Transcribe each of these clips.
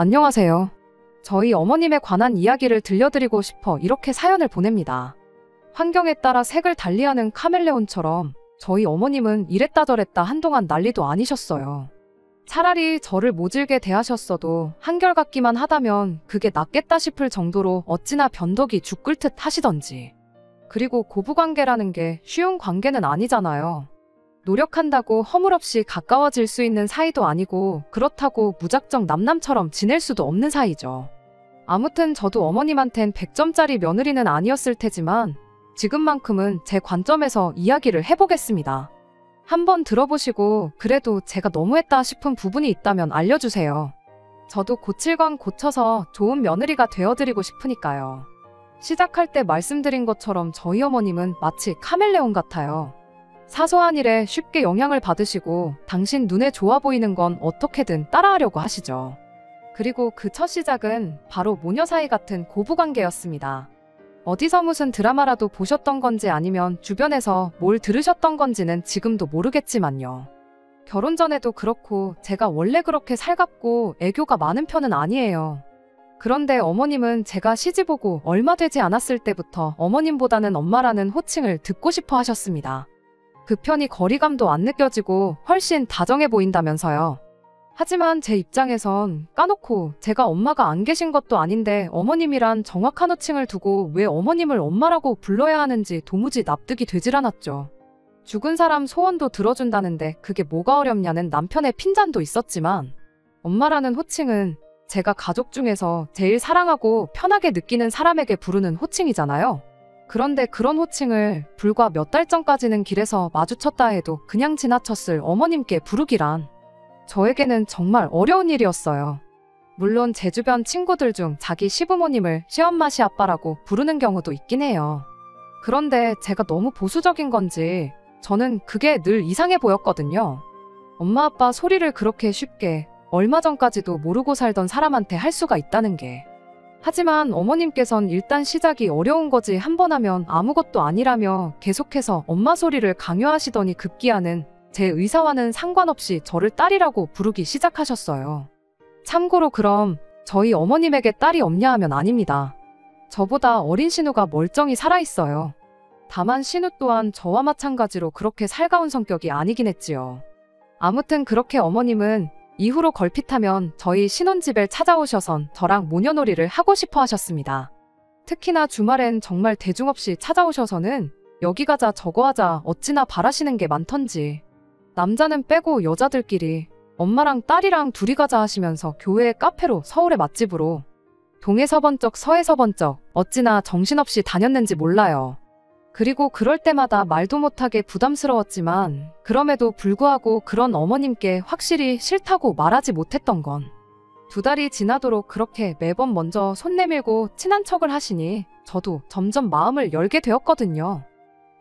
안녕하세요. 저희 어머님에 관한 이야기를 들려드리고 싶어 이렇게 사연을 보냅니다. 환경에 따라 색을 달리하는 카멜레온처럼 저희 어머님은 이랬다 저랬다 한동안 난리도 아니셨어요. 차라리 저를 모질게 대하셨어도 한결같기만 하다면 그게 낫겠다 싶을 정도로 어찌나 변덕이 죽 끓듯 하시던지. 그리고 고부관계라는 게 쉬운 관계는 아니잖아요. 노력한다고 허물없이 가까워질 수 있는 사이도 아니고 그렇다고 무작정 남남처럼 지낼 수도 없는 사이죠. 아무튼 저도 어머님한텐 100점짜리 며느리는 아니었을 테지만 지금만큼은 제 관점에서 이야기를 해보겠습니다. 한번 들어보시고 그래도 제가 너무했다 싶은 부분이 있다면 알려주세요. 저도 고칠 건 고쳐서 좋은 며느리가 되어드리고 싶으니까요. 시작할 때 말씀드린 것처럼 저희 어머님은 마치 카멜레온 같아요. 사소한 일에 쉽게 영향을 받으시고 당신 눈에 좋아 보이는 건 어떻게든 따라하려고 하시죠. 그리고 그 첫 시작은 바로 모녀 사이 같은 고부관계였습니다. 어디서 무슨 드라마라도 보셨던 건지 아니면 주변에서 뭘 들으셨던 건지는 지금도 모르겠지만요. 결혼 전에도 그렇고 제가 원래 그렇게 살갑고 애교가 많은 편은 아니에요. 그런데 어머님은 제가 시집 오고 얼마 되지 않았을 때부터 어머님보다는 엄마라는 호칭을 듣고 싶어 하셨습니다. 그 편이 거리감도 안 느껴지고 훨씬 다정해 보인다면서요. 하지만 제 입장에선 까놓고 제가 엄마가 안 계신 것도 아닌데 어머님이란 정확한 호칭을 두고 왜 어머님을 엄마라고 불러야 하는지 도무지 납득이 되질 않았죠. 죽은 사람 소원도 들어준다는데 그게 뭐가 어렵냐는 남편의 핀잔도 있었지만 엄마라는 호칭은 제가 가족 중에서 제일 사랑하고 편하게 느끼는 사람에게 부르는 호칭이잖아요. 그런데 그런 호칭을 불과 몇 달 전까지는 길에서 마주쳤다 해도 그냥 지나쳤을 어머님께 부르기란 저에게는 정말 어려운 일이었어요. 물론 제 주변 친구들 중 자기 시부모님을 시엄마 시아빠라고 부르는 경우도 있긴 해요. 그런데 제가 너무 보수적인 건지 저는 그게 늘 이상해 보였거든요. 엄마 아빠 소리를 그렇게 쉽게 얼마 전까지도 모르고 살던 사람한테 할 수가 있다는 게. 하지만 어머님께선 일단 시작이 어려운 거지 한 번 하면 아무것도 아니라며 계속해서 엄마 소리를 강요하시더니 급기야는 제 의사와는 상관없이 저를 딸이라고 부르기 시작하셨어요. 참고로 그럼 저희 어머님에게 딸이 없냐 하면 아닙니다. 저보다 어린 신우가 멀쩡히 살아있어요. 다만 신우 또한 저와 마찬가지로 그렇게 살가운 성격이 아니긴 했지요. 아무튼 그렇게 어머님은 이후로 걸핏하면 저희 신혼집에 찾아오셔선 저랑 모녀놀이를 하고 싶어 하셨습니다. 특히나 주말엔 정말 대중 없이 찾아오셔서는 여기 가자 저거 하자 어찌나 바라시는 게 많던지. 남자는 빼고 여자들끼리 엄마랑 딸이랑 둘이 가자 하시면서 교회 카페로 서울의 맛집으로 동에서 번쩍 서에서 번쩍 어찌나 정신없이 다녔는지 몰라요. 그리고 그럴 때마다 말도 못하게 부담스러웠지만 그럼에도 불구하고 그런 어머님께 확실히 싫다고 말하지 못했던 건 2달이 지나도록 그렇게 매번 먼저 손 내밀고 친한 척을 하시니 저도 점점 마음을 열게 되었거든요.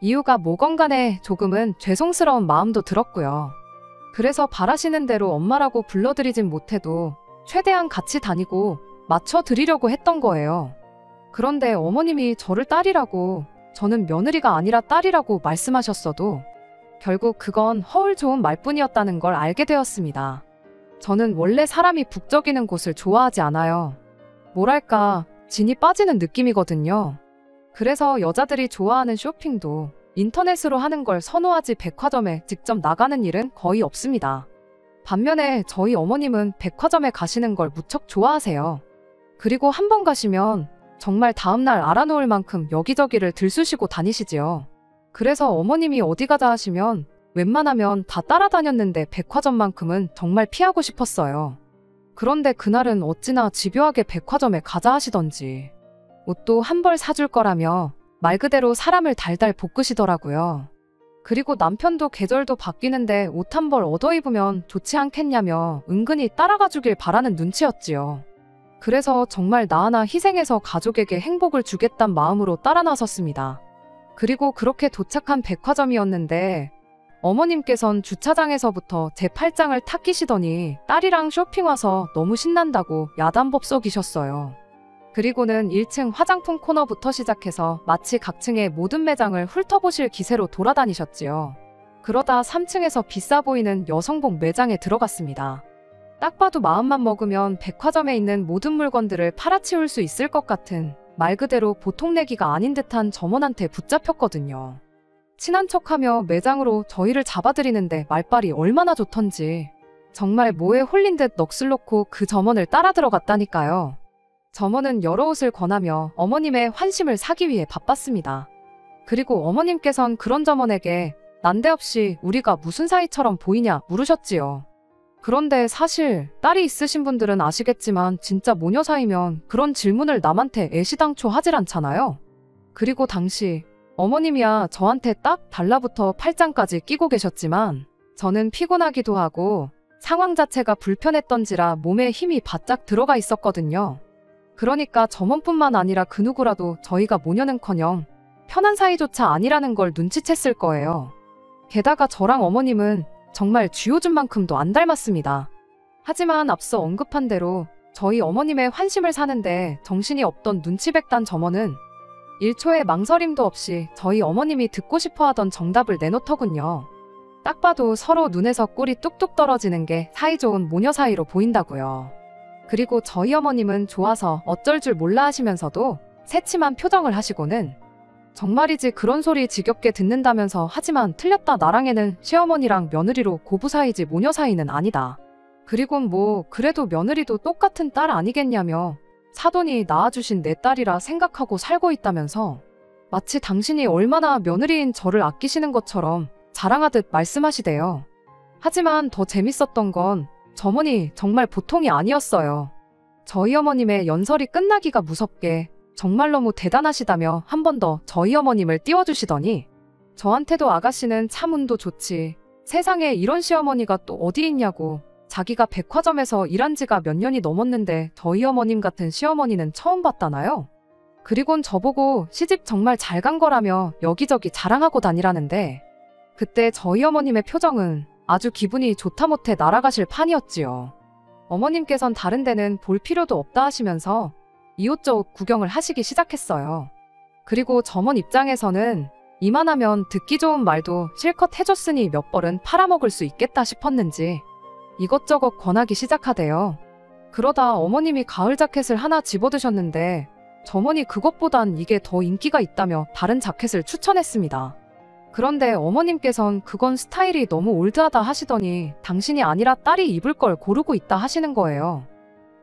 이유가 뭐건 간에 조금은 죄송스러운 마음도 들었고요. 그래서 바라시는 대로 엄마라고 불러드리진 못해도 최대한 같이 다니고 맞춰드리려고 했던 거예요. 그런데 어머님이 저를 딸이라고 저는 며느리가 아니라 딸이라고 말씀하셨어도 결국 그건 허울 좋은 말뿐이었다는 걸 알게 되었습니다. 저는 원래 사람이 북적이는 곳을 좋아하지 않아요. 뭐랄까 진이 빠지는 느낌이거든요. 그래서 여자들이 좋아하는 쇼핑도 인터넷으로 하는 걸 선호하지 백화점에 직접 나가는 일은 거의 없습니다. 반면에 저희 어머님은 백화점에 가시는 걸 무척 좋아하세요. 그리고 한 번 가시면 정말 다음날 알아놓을 만큼 여기저기를 들쑤시고 다니시지요. 그래서 어머님이 어디 가자 하시면 웬만하면 다 따라다녔는데 백화점만큼은 정말 피하고 싶었어요. 그런데 그날은 어찌나 집요하게 백화점에 가자 하시던지 옷도 한 벌 사줄 거라며 말 그대로 사람을 달달 볶으시더라고요. 그리고 남편도 계절도 바뀌는데 옷 한 벌 얻어 입으면 좋지 않겠냐며 은근히 따라가 주길 바라는 눈치였지요. 그래서 정말 나 하나 희생해서 가족에게 행복을 주겠단 마음으로 따라 나섰습니다. 그리고 그렇게 도착한 백화점이었는데 어머님께선 주차장에서부터 제 팔짱을 탁 끼시더니 딸이랑 쇼핑 와서 너무 신난다고 야단법석이셨어요. 그리고는 1층 화장품 코너부터 시작해서 마치 각 층의 모든 매장을 훑어보실 기세로 돌아다니셨지요. 그러다 3층에서 비싸 보이는 여성복 매장에 들어갔습니다. 딱 봐도 마음만 먹으면 백화점에 있는 모든 물건들을 팔아치울 수 있을 것 같은 말 그대로 보통 내기가 아닌 듯한 점원한테 붙잡혔거든요. 친한 척하며 매장으로 저희를 잡아들이는데 말빨이 얼마나 좋던지 정말 뭐에 홀린 듯 넋을 놓고 그 점원을 따라 들어갔다니까요. 점원은 여러 옷을 권하며 어머님의 환심을 사기 위해 바빴습니다. 그리고 어머님께선 그런 점원에게 난데없이 우리가 무슨 사이처럼 보이냐 물으셨지요. 그런데 사실 딸이 있으신 분들은 아시겠지만 진짜 모녀 사이면 그런 질문을 남한테 애시당초 하질 않잖아요. 그리고 당시 어머님이야 저한테 딱 달라붙어 팔짱까지 끼고 계셨지만 저는 피곤하기도 하고 상황 자체가 불편했던지라 몸에 힘이 바짝 들어가 있었거든요. 그러니까 점원뿐만 아니라 그 누구라도 저희가 모녀는커녕 편한 사이조차 아니라는 걸 눈치챘을 거예요. 게다가 저랑 어머님은 정말 쥐오줌만큼도 안 닮았습니다. 하지만 앞서 언급한 대로 저희 어머님의 환심을 사는데 정신이 없던 눈치백단 점원은 1초의 망설임도 없이 저희 어머님이 듣고 싶어하던 정답을 내놓더군요. 딱 봐도 서로 눈에서 꿀이 뚝뚝 떨어지는 게 사이좋은 모녀 사이로 보인다고요. 그리고 저희 어머님은 좋아서 어쩔 줄 몰라 하시면서도 새침한 표정을 하시고는 정말이지 그런 소리 지겹게 듣는다면서 하지만 틀렸다 나랑에는 시어머니랑 며느리로 고부 사이지 모녀 사이는 아니다. 그리곤 뭐 그래도 며느리도 똑같은 딸 아니겠냐며 사돈이 낳아주신 내 딸이라 생각하고 살고 있다면서 마치 당신이 얼마나 며느리인 저를 아끼시는 것처럼 자랑하듯 말씀하시대요. 하지만 더 재밌었던 건 점원이 정말 보통이 아니었어요. 저희 어머님의 연설이 끝나기가 무섭게 정말 너무 대단하시다며 한 번 더 저희 어머님을 띄워주시더니 저한테도 아가씨는 참 운도 좋지. 세상에 이런 시어머니가 또 어디 있냐고. 자기가 백화점에서 일한 지가 몇 년이 넘었는데 저희 어머님 같은 시어머니는 처음 봤다나요? 그리곤 저보고 시집 정말 잘 간 거라며 여기저기 자랑하고 다니라는데 그때 저희 어머님의 표정은 아주 기분이 좋다 못해 날아가실 판이었지요. 어머님께선 다른 데는 볼 필요도 없다 하시면서 이웃저웃 구경을 하시기 시작했어요. 그리고 점원 입장에서는 이만하면 듣기 좋은 말도 실컷 해줬으니 몇 벌은 팔아먹을 수 있겠다 싶었는지 이것저것 권하기 시작하대요. 그러다 어머님이 가을 자켓을 하나 집어드셨는데 점원이 그것보단 이게 더 인기가 있다며 다른 자켓을 추천했습니다. 그런데 어머님께선 그건 스타일이 너무 올드하다 하시더니 당신이 아니라 딸이 입을 걸 고르고 있다 하시는 거예요.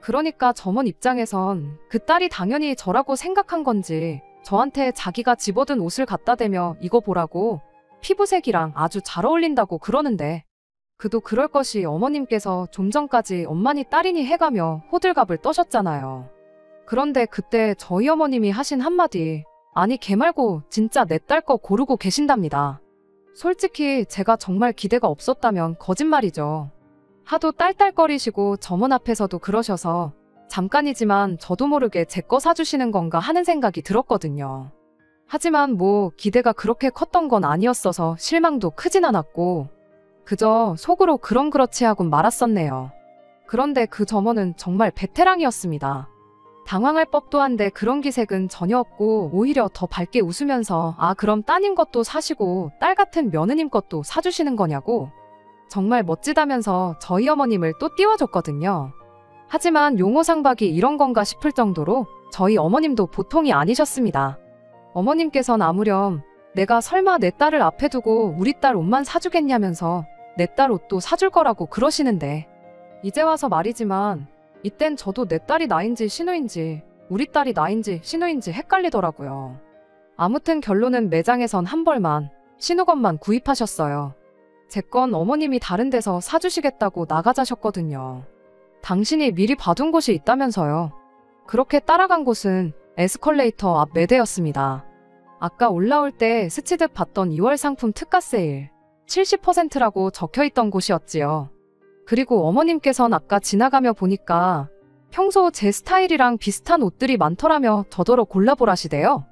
그러니까 점원 입장에선 그 딸이 당연히 저라고 생각한 건지 저한테 자기가 집어든 옷을 갖다 대며 이거 보라고 피부색이랑 아주 잘 어울린다고 그러는데 그도 그럴 것이 어머님께서 좀 전까지 엄마니 딸이니 해가며 호들갑을 떠셨잖아요. 그런데 그때 저희 어머님이 하신 한마디 아니 걔 말고 진짜 내 딸 거 고르고 계신답니다. 솔직히 제가 정말 기대가 없었다면 거짓말이죠. 하도 딸딸거리시고 점원 앞에서도 그러셔서 잠깐이지만 저도 모르게 제 거 사주시는 건가 하는 생각이 들었거든요. 하지만 뭐 기대가 그렇게 컸던 건 아니었어서 실망도 크진 않았고 그저 속으로 그렇지 하고 말았었네요. 그런데 그 점원은 정말 베테랑이었습니다. 당황할 법도 한데 그런 기색은 전혀 없고 오히려 더 밝게 웃으면서 아 그럼 따님 것도 사시고 딸 같은 며느님 것도 사주시는 거냐고 정말 멋지다면서 저희 어머님을 또 띄워줬거든요. 하지만 용호상박이 이런 건가 싶을 정도로 저희 어머님도 보통이 아니셨습니다. 어머님께선 아무렴 내가 설마 내 딸을 앞에 두고 우리 딸 옷만 사주겠냐면서 내 딸 옷도 사줄 거라고 그러시는데 이제 와서 말이지만 이땐 저도 내 딸이 나인지 신우인지 우리 딸이 나인지 신우인지 헷갈리더라고요. 아무튼 결론은 매장에선 한 벌만 신우것만 구입하셨어요. 제 건 어머님이 다른 데서 사주시겠다고 나가자셨거든요. 당신이 미리 봐둔 곳이 있다면서요. 그렇게 따라간 곳은 에스컬레이터 앞 매대였습니다. 아까 올라올 때 스치듯 봤던 2월 상품 특가 세일 70%라고 적혀있던 곳이었지요. 그리고 어머님께선 아까 지나가며 보니까 평소 제 스타일이랑 비슷한 옷들이 많더라며 저더러 골라보라시대요.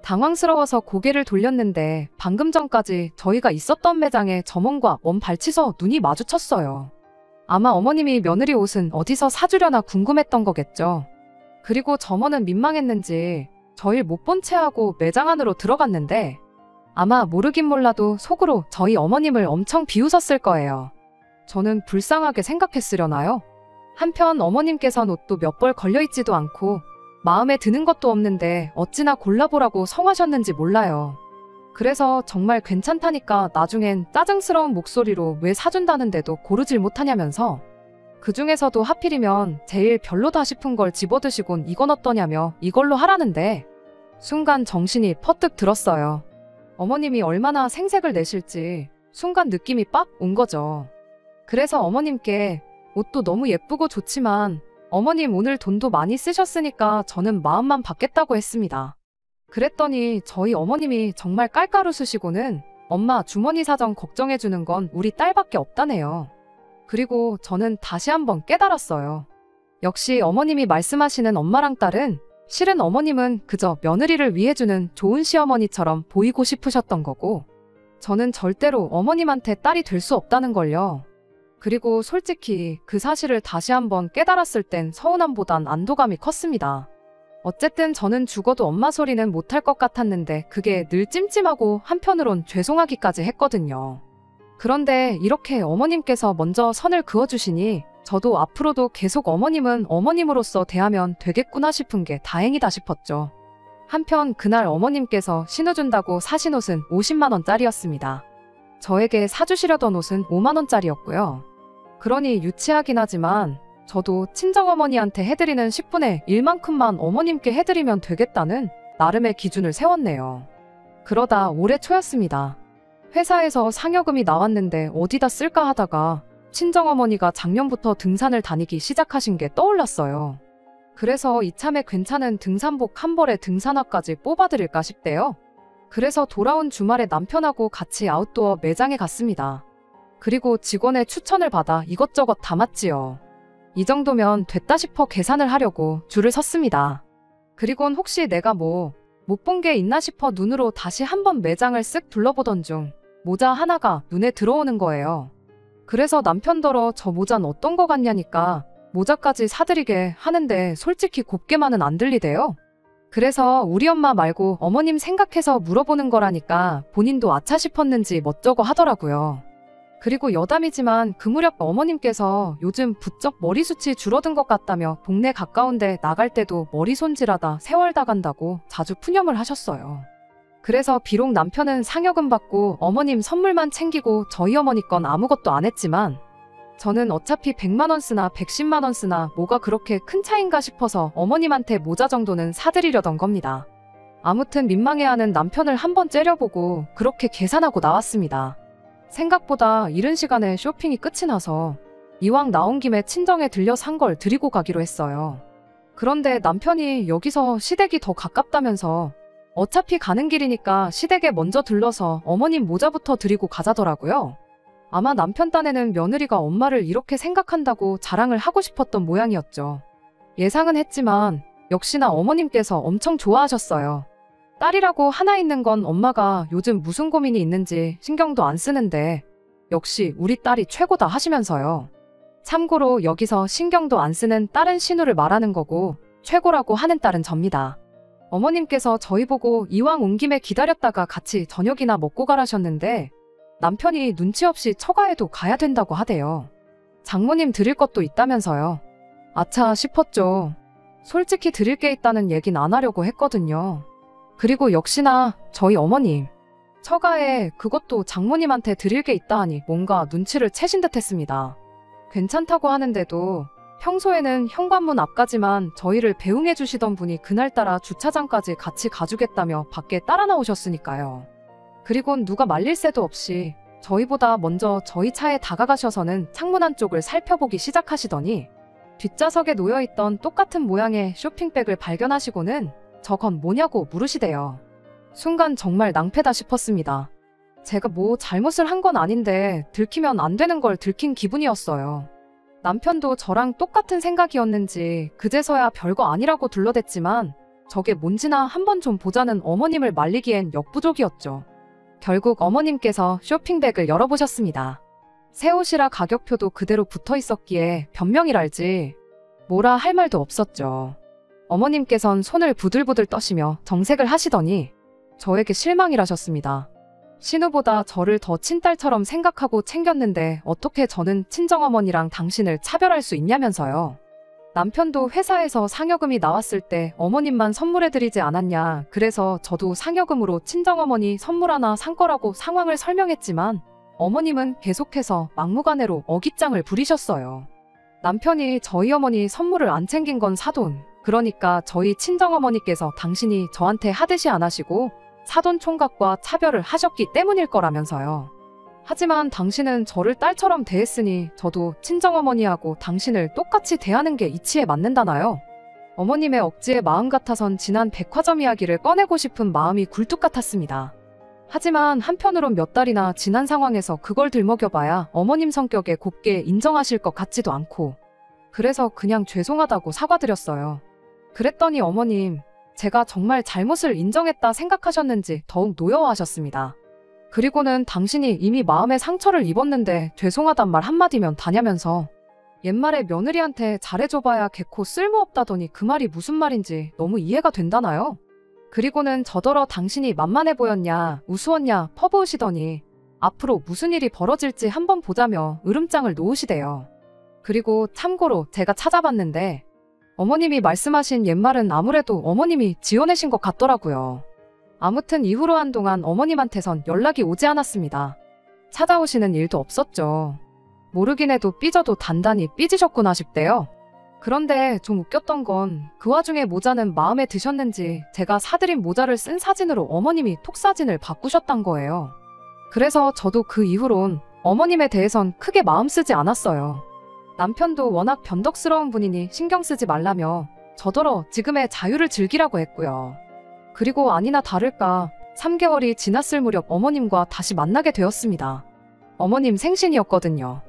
당황스러워서 고개를 돌렸는데 방금 전까지 저희가 있었던 매장에 점원과 원발치서 눈이 마주쳤어요. 아마 어머님이 며느리 옷은 어디서 사주려나 궁금했던 거겠죠. 그리고 점원은 민망했는지 저희 못 본 채 하고 매장 안으로 들어갔는데 아마 모르긴 몰라도 속으로 저희 어머님을 엄청 비웃었을 거예요. 저는 불쌍하게 생각했으려나요? 한편 어머님께선 옷도 몇 벌 걸려있지도 않고 마음에 드는 것도 없는데 어찌나 골라보라고 성하셨는지 몰라요. 그래서 정말 괜찮다니까 나중엔 짜증스러운 목소리로 왜 사준다는데도 고르질 못하냐면서 그 중에서도 하필이면 제일 별로다 싶은 걸 집어드시곤 이건 어떠냐며 이걸로 하라는데 순간 정신이 퍼뜩 들었어요. 어머님이 얼마나 생색을 내실지 순간 느낌이 빡 온 거죠. 그래서 어머님께 옷도 너무 예쁘고 좋지만 어머님 오늘 돈도 많이 쓰셨으니까 저는 마음만 받겠다고 했습니다. 그랬더니 저희 어머님이 정말 깔깔 웃으시고는 엄마 주머니 사정 걱정해주는 건 우리 딸밖에 없다네요. 그리고 저는 다시 한번 깨달았어요. 역시 어머님이 말씀하시는 엄마랑 딸은 실은 어머님은 그저 며느리를 위해주는 좋은 시어머니처럼 보이고 싶으셨던 거고 저는 절대로 어머님한테 딸이 될 수 없다는 걸요. 그리고 솔직히 그 사실을 다시 한번 깨달았을 땐 서운함보단 안도감이 컸습니다. 어쨌든 저는 죽어도 엄마 소리는 못할 것 같았는데 그게 늘 찜찜하고 한편으론 죄송하기까지 했거든요. 그런데 이렇게 어머님께서 먼저 선을 그어주시니 저도 앞으로도 계속 어머님은 어머님으로서 대하면 되겠구나 싶은 게 다행이다 싶었죠. 한편 그날 어머님께서 신어준다고 사신 옷은 50만 원짜리였습니다. 저에게 사주시려던 옷은 5만 원짜리였고요. 그러니 유치하긴 하지만 저도 친정어머니한테 해드리는 10분의 1만큼만 어머님께 해드리면 되겠다는 나름의 기준을 세웠네요. 그러다 올해 초였습니다. 회사에서 상여금이 나왔는데 어디다 쓸까 하다가 친정어머니가 작년부터 등산을 다니기 시작하신 게 떠올랐어요. 그래서 이참에 괜찮은 등산복 한 벌에 등산화까지 뽑아드릴까 싶대요. 그래서 돌아온 주말에 남편하고 같이 아웃도어 매장에 갔습니다. 그리고 직원의 추천을 받아 이것저것 담았지요. 이 정도면 됐다 싶어 계산을 하려고 줄을 섰습니다. 그리곤 혹시 내가 못 본 게 있나 싶어 눈으로 다시 한번 매장을 쓱 둘러보던 중 모자 하나가 눈에 들어오는 거예요. 그래서 남편더러 저 모자는 어떤 거 같냐니까 모자까지 사드리게 하는데 솔직히 곱게만은 안 들리대요. 그래서 우리 엄마 말고 어머님 생각해서 물어보는 거라니까 본인도 아차 싶었는지 멋쩍어 하더라고요. 그리고 여담이지만 그 무렵 어머님께서 요즘 부쩍 머리숱이 줄어든 것 같다며 동네 가까운데 나갈 때도 머리 손질하다 세월 다 간다고 자주 푸념을 하셨어요. 그래서 비록 남편은 상여금 받고 어머님 선물만 챙기고 저희 어머니 건 아무것도 안 했지만 저는 어차피 100만 원 쓰나 110만 원 쓰나 뭐가 그렇게 큰 차인가 싶어서 어머님한테 모자 정도는 사드리려던 겁니다. 아무튼 민망해하는 남편을 한번 째려보고 그렇게 계산하고 나왔습니다. 생각보다 이른 시간에 쇼핑이 끝이 나서 이왕 나온 김에 친정에 들려 산 걸 드리고 가기로 했어요. 그런데 남편이 여기서 시댁이 더 가깝다면서 어차피 가는 길이니까 시댁에 먼저 들러서 어머님 모자부터 드리고 가자더라고요. 아마 남편 딴에는 며느리가 엄마를 이렇게 생각한다고 자랑을 하고 싶었던 모양이었죠. 예상은 했지만 역시나 어머님께서 엄청 좋아하셨어요. 딸이라고 하나 있는 건 엄마가 요즘 무슨 고민이 있는지 신경도 안 쓰는데 역시 우리 딸이 최고다 하시면서요. 참고로 여기서 신경도 안 쓰는 딸은 신우를 말하는 거고 최고라고 하는 딸은 접니다. 어머님께서 저희 보고 이왕 온 김에 기다렸다가 같이 저녁이나 먹고 가라셨는데 남편이 눈치 없이 처가에도 가야 된다고 하대요. 장모님 드릴 것도 있다면서요. 아차 싶었죠. 솔직히 드릴 게 있다는 얘긴 안 하려고 했거든요. 그리고 역시나 저희 어머님 처가에 그것도 장모님한테 드릴 게 있다 하니 뭔가 눈치를 채신 듯 했습니다. 괜찮다고 하는데도 평소에는 현관문 앞까지만 저희를 배웅해 주시던 분이 그날따라 주차장까지 같이 가주겠다며 밖에 따라 나오셨으니까요. 그리곤 누가 말릴 새도 없이 저희보다 먼저 저희 차에 다가가셔서는 창문 안쪽을 살펴보기 시작하시더니 뒷좌석에 놓여있던 똑같은 모양의 쇼핑백을 발견하시고는 저건 뭐냐고 물으시대요. 순간 정말 낭패다 싶었습니다. 제가 뭐 잘못을 한 건 아닌데 들키면 안 되는 걸 들킨 기분이었어요. 남편도 저랑 똑같은 생각이었는지 그제서야 별거 아니라고 둘러댔지만 저게 뭔지나 한번 좀 보자는 어머님을 말리기엔 역부족이었죠. 결국 어머님께서 쇼핑백을 열어보셨습니다. 새 옷이라 가격표도 그대로 붙어 있었기에 변명이랄지 뭐라 할 말도 없었죠. 어머님께선 손을 부들부들 떠시며 정색을 하시더니 저에게 실망이라셨습니다. 신우보다 저를 더 친딸처럼 생각하고 챙겼는데 어떻게 저는 친정어머니랑 당신을 차별할 수 있냐면서요. 남편도 회사에서 상여금이 나왔을 때 어머님만 선물해드리지 않았냐. 그래서 저도 상여금으로 친정어머니 선물 하나 산 거라고 상황을 설명했지만 어머님은 계속해서 막무가내로 어깃장을 부리셨어요. 남편이 저희 어머니 선물을 안 챙긴 건 사돈, 그러니까 저희 친정어머니께서 당신이 저한테 하듯이 안 하시고 사돈 총각과 차별을 하셨기 때문일 거라면서요. 하지만 당신은 저를 딸처럼 대했으니 저도 친정어머니하고 당신을 똑같이 대하는 게 이치에 맞는다나요? 어머님의 억지의 마음 같아선 지난 백화점 이야기를 꺼내고 싶은 마음이 굴뚝 같았습니다. 하지만 한편으론 몇 달이나 지난 상황에서 그걸 들먹여봐야 어머님 성격에 곱게 인정하실 것 같지도 않고, 그래서 그냥 죄송하다고 사과드렸어요. 그랬더니 어머님, 제가 정말 잘못을 인정했다 생각하셨는지 더욱 노여워하셨습니다. 그리고는 당신이 이미 마음에 상처를 입었는데 죄송하단 말 한마디면 다냐면서 옛말에 며느리한테 잘해줘봐야 개코 쓸모없다더니 그 말이 무슨 말인지 너무 이해가 된다나요? 그리고는 저더러 당신이 만만해 보였냐, 우스웠냐 퍼부으시더니 앞으로 무슨 일이 벌어질지 한번 보자며 으름장을 놓으시대요. 그리고 참고로 제가 찾아봤는데 어머님이 말씀하신 옛말은 아무래도 어머님이 지어내신 것 같더라고요. 아무튼 이후로 한동안 어머님한테선 연락이 오지 않았습니다. 찾아오시는 일도 없었죠. 모르긴 해도 삐져도 단단히 삐지셨구나 싶대요. 그런데 좀 웃겼던 건 그 와중에 모자는 마음에 드셨는지 제가 사드린 모자를 쓴 사진으로 어머님이 톡사진을 바꾸셨단 거예요. 그래서 저도 그 이후론 어머님에 대해선 크게 마음 쓰지 않았어요. 남편도 워낙 변덕스러운 분이니 신경 쓰지 말라며 저더러 지금의 자유를 즐기라고 했고요. 그리고 아니나 다를까 3개월이 지났을 무렵 어머님과 다시 만나게 되었습니다. 어머님 생신이었거든요.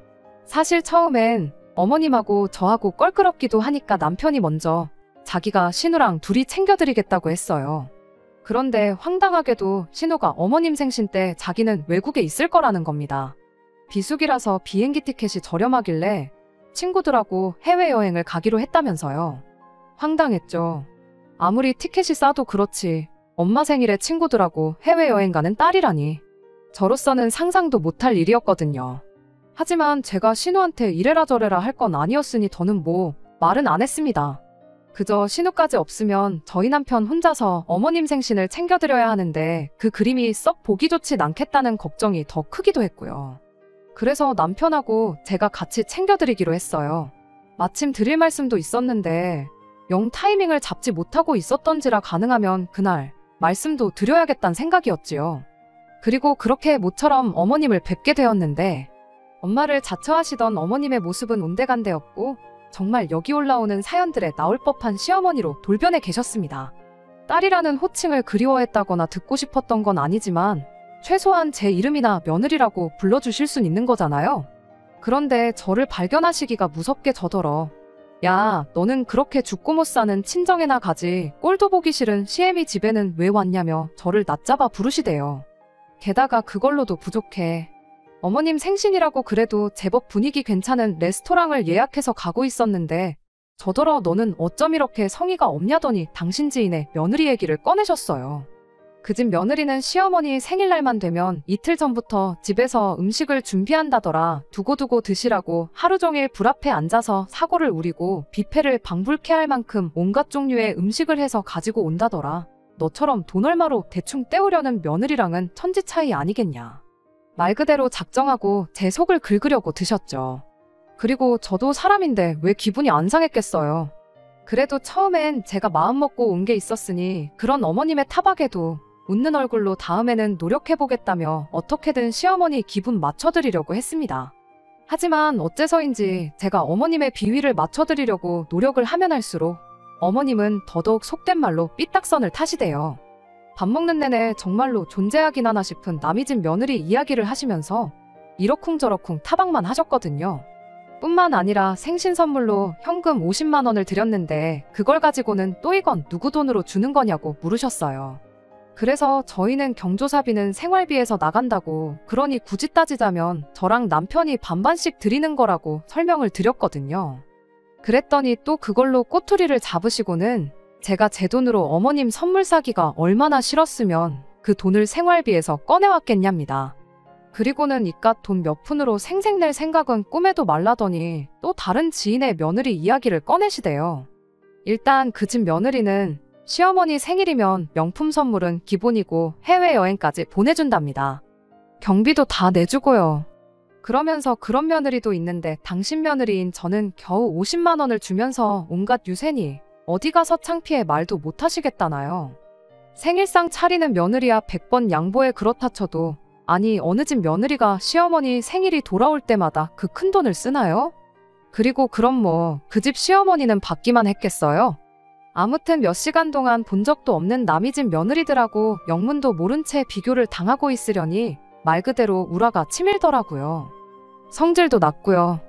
사실 처음엔 어머님하고 저하고 껄끄럽기도 하니까 남편이 먼저 자기가 신우랑 둘이 챙겨드리겠다고 했어요. 그런데 황당하게도 신우가 어머님 생신 때 자기는 외국에 있을 거라는 겁니다. 비수기라서 비행기 티켓이 저렴하길래 친구들하고 해외여행을 가기로 했다면서요. 황당했죠. 아무리 티켓이 싸도 그렇지 엄마 생일에 친구들하고 해외여행 가는 딸이라니. 저로서는 상상도 못할 일이었거든요. 하지만 제가 신우한테 이래라 저래라 할 건 아니었으니 더는 뭐 말은 안 했습니다. 그저 신우까지 없으면 저희 남편 혼자서 어머님 생신을 챙겨드려야 하는데 그 그림이 썩 보기 좋진 않겠다는 걱정이 더 크기도 했고요. 그래서 남편하고 제가 같이 챙겨드리기로 했어요. 마침 드릴 말씀도 있었는데 영 타이밍을 잡지 못하고 있었던지라 가능하면 그날 말씀도 드려야겠다는 생각이었지요. 그리고 그렇게 모처럼 어머님을 뵙게 되었는데 엄마를 자처하시던 어머님의 모습은 온데간데였고 정말 여기 올라오는 사연들에 나올 법한 시어머니로 돌변해 계셨습니다. 딸이라는 호칭을 그리워했다거나 듣고 싶었던 건 아니지만 최소한 제 이름이나 며느리라고 불러주실 순 있는 거잖아요. 그런데 저를 발견하시기가 무섭게 저더러 야, 너는 그렇게 죽고 못 사는 친정에나 가지 꼴도 보기 싫은 시애미 집에는 왜 왔냐며 저를 낮잡아 부르시대요. 게다가 그걸로도 부족해. 어머님 생신이라고 그래도 제법 분위기 괜찮은 레스토랑을 예약해서 가고 있었는데 저더러 너는 어쩜 이렇게 성의가 없냐더니 당신 지인의 며느리 얘기를 꺼내셨어요. 그 집 며느리는 시어머니 생일날만 되면 이틀 전부터 집에서 음식을 준비한다더라. 두고두고 드시라고 하루 종일 불 앞에 앉아서 사고를 우리고 뷔페를 방불케 할 만큼 온갖 종류의 음식을 해서 가지고 온다더라. 너처럼 돈 얼마로 대충 때우려는 며느리랑은 천지 차이 아니겠냐. 말 그대로 작정하고 제 속을 긁으려고 드셨죠. 그리고 저도 사람인데 왜 기분이 안 상했겠어요. 그래도 처음엔 제가 마음먹고 온 게 있었으니 그런 어머님의 타박에도 웃는 얼굴로 다음에는 노력해보겠다며 어떻게든 시어머니 기분 맞춰드리려고 했습니다. 하지만 어째서인지 제가 어머님의 비위를 맞춰드리려고 노력을 하면 할수록 어머님은 더더욱 속된 말로 삐딱선을 타시대요. 밥 먹는 내내 정말로 존재하긴 하나 싶은 남이 집 며느리 이야기를 하시면서 이러쿵저러쿵 타박만 하셨거든요. 뿐만 아니라 생신 선물로 현금 50만 원을 드렸는데 그걸 가지고는 또 이건 누구 돈으로 주는 거냐고 물으셨어요. 그래서 저희는 경조사비는 생활비에서 나간다고, 그러니 굳이 따지자면 저랑 남편이 반반씩 드리는 거라고 설명을 드렸거든요. 그랬더니 또 그걸로 꼬투리를 잡으시고는 제가 제 돈으로 어머님 선물 사기가 얼마나 싫었으면 그 돈을 생활비에서 꺼내왔겠냐입니다. 그리고는 이깟 돈 몇 푼으로 생색낼 생각은 꿈에도 말라더니 또 다른 지인의 며느리 이야기를 꺼내시대요. 일단 그 집 며느리는 시어머니 생일이면 명품 선물은 기본이고 해외여행까지 보내준답니다. 경비도 다 내주고요. 그러면서 그런 며느리도 있는데 당신 며느리인 저는 겨우 50만 원을 주면서 온갖 유세니 어디 가서 창피해 말도 못하시겠다나요. 생일상 차리는 며느리야 100번 양보해 그렇다 쳐도 아니 어느 집 며느리가 시어머니 생일이 돌아올 때마다 그 큰돈을 쓰나요? 그리고 그럼 뭐 그 집 시어머니는 받기만 했겠어요? 아무튼 몇 시간 동안 본 적도 없는 남이 집 며느리들하고 영문도 모른 채 비교를 당하고 있으려니 말 그대로 우라가 치밀더라고요. 성질도 났고요.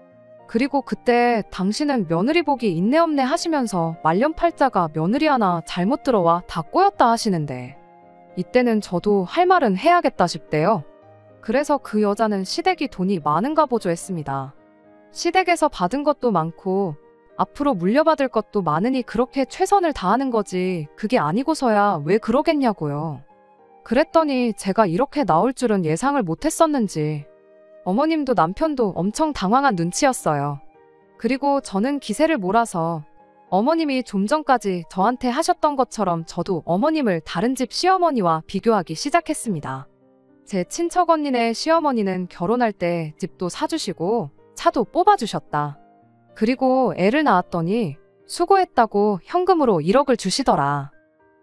그리고 그때 당신은 며느리 복이 있네 없네 하시면서 말년팔자가 며느리 하나 잘못 들어와 다 꼬였다 하시는데 이때는 저도 할 말은 해야겠다 싶대요. 그래서 그 여자는 시댁이 돈이 많은가 보죠 했습니다. 시댁에서 받은 것도 많고 앞으로 물려받을 것도 많으니 그렇게 최선을 다하는 거지 그게 아니고서야 왜 그러겠냐고요. 그랬더니 제가 이렇게 나올 줄은 예상을 못했었는지 어머님도 남편도 엄청 당황한 눈치였어요. 그리고 저는 기세를 몰아서 어머님이 좀 전까지 저한테 하셨던 것처럼 저도 어머님을 다른 집 시어머니와 비교하기 시작했습니다. 제 친척 언니네 시어머니는 결혼할 때 집도 사주시고 차도 뽑아주셨다. 그리고 애를 낳았더니 수고했다고 현금으로 1억을 주시더라.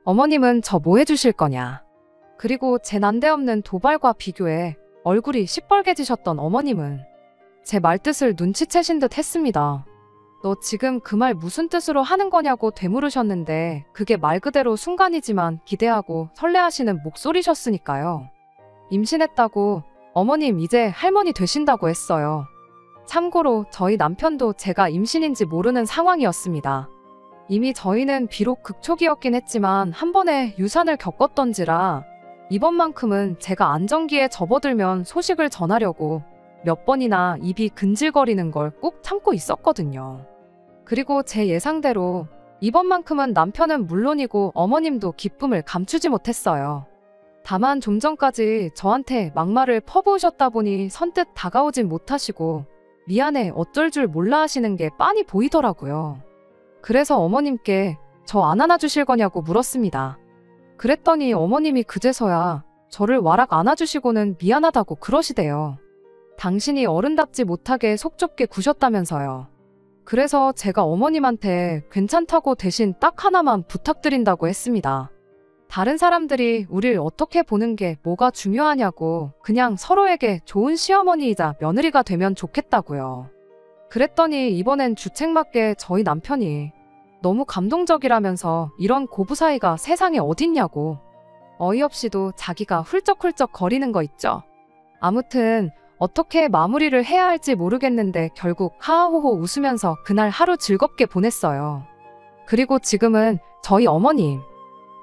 어머님은 저 뭐 해주실 거냐. 그리고 제 난데없는 도발과 비교에 얼굴이 시뻘개지셨던 어머님은 제 말뜻을 눈치채신 듯 했습니다. 너 지금 그 말 무슨 뜻으로 하는 거냐고 되물으셨는데 그게 말 그대로 순간이지만 기대하고 설레하시는 목소리셨으니까요. 임신했다고 어머님 이제 할머니 되신다고 했어요. 참고로 저희 남편도 제가 임신인지 모르는 상황이었습니다. 이미 저희는 비록 극초기였긴 했지만 한 번에 유산을 겪었던지라 이번만큼은 제가 안정기에 접어들면 소식을 전하려고 몇 번이나 입이 근질거리는 걸 꾹 참고 있었거든요. 그리고 제 예상대로 이번만큼은 남편은 물론이고 어머님도 기쁨을 감추지 못했어요. 다만 좀 전까지 저한테 막말을 퍼부으셨다 보니 선뜻 다가오진 못하시고 미안해 어쩔 줄 몰라 하시는 게 빤히 보이더라고요. 그래서 어머님께 저 안 안아주실 거냐고 물었습니다. 그랬더니 어머님이 그제서야 저를 와락 안아주시고는 미안하다고 그러시대요. 당신이 어른답지 못하게 속 좁게 구셨다면서요. 그래서 제가 어머님한테 괜찮다고 대신 딱 하나만 부탁드린다고 했습니다. 다른 사람들이 우릴 어떻게 보는 게 뭐가 중요하냐고 그냥 서로에게 좋은 시어머니이자 며느리가 되면 좋겠다고요. 그랬더니 이번엔 주책맞게 저희 남편이 너무 감동적이라면서 이런 고부 사이가 세상에 어딨냐고 어이없이도 자기가 훌쩍훌쩍 거리는 거 있죠. 아무튼 어떻게 마무리를 해야 할지 모르겠는데 결국 하하호호 웃으면서 그날 하루 즐겁게 보냈어요. 그리고 지금은 저희 어머님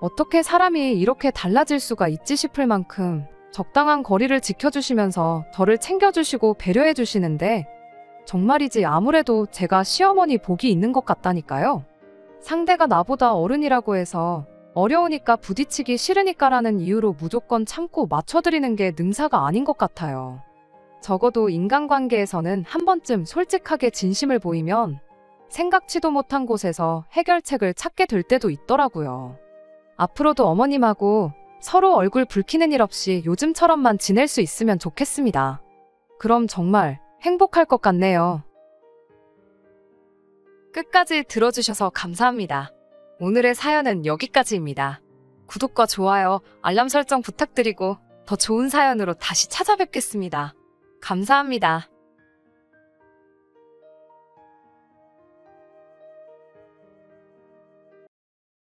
어떻게 사람이 이렇게 달라질 수가 있지 싶을 만큼 적당한 거리를 지켜주시면서 저를 챙겨주시고 배려해주시는데 정말이지 아무래도 제가 시어머니 복이 있는 것 같다니까요. 상대가 나보다 어른이라고 해서 어려우니까 부딪히기 싫으니까라는 이유로 무조건 참고 맞춰드리는 게 능사가 아닌 것 같아요. 적어도 인간관계에서는 한 번쯤 솔직하게 진심을 보이면 생각지도 못한 곳에서 해결책을 찾게 될 때도 있더라고요. 앞으로도 어머님하고 서로 얼굴 붉히는 일 없이 요즘처럼만 지낼 수 있으면 좋겠습니다. 그럼 정말 행복할 것 같네요. 끝까지 들어주셔서 감사합니다. 오늘의 사연은 여기까지입니다. 구독과 좋아요, 알람 설정 부탁드리고 더 좋은 사연으로 다시 찾아뵙겠습니다. 감사합니다.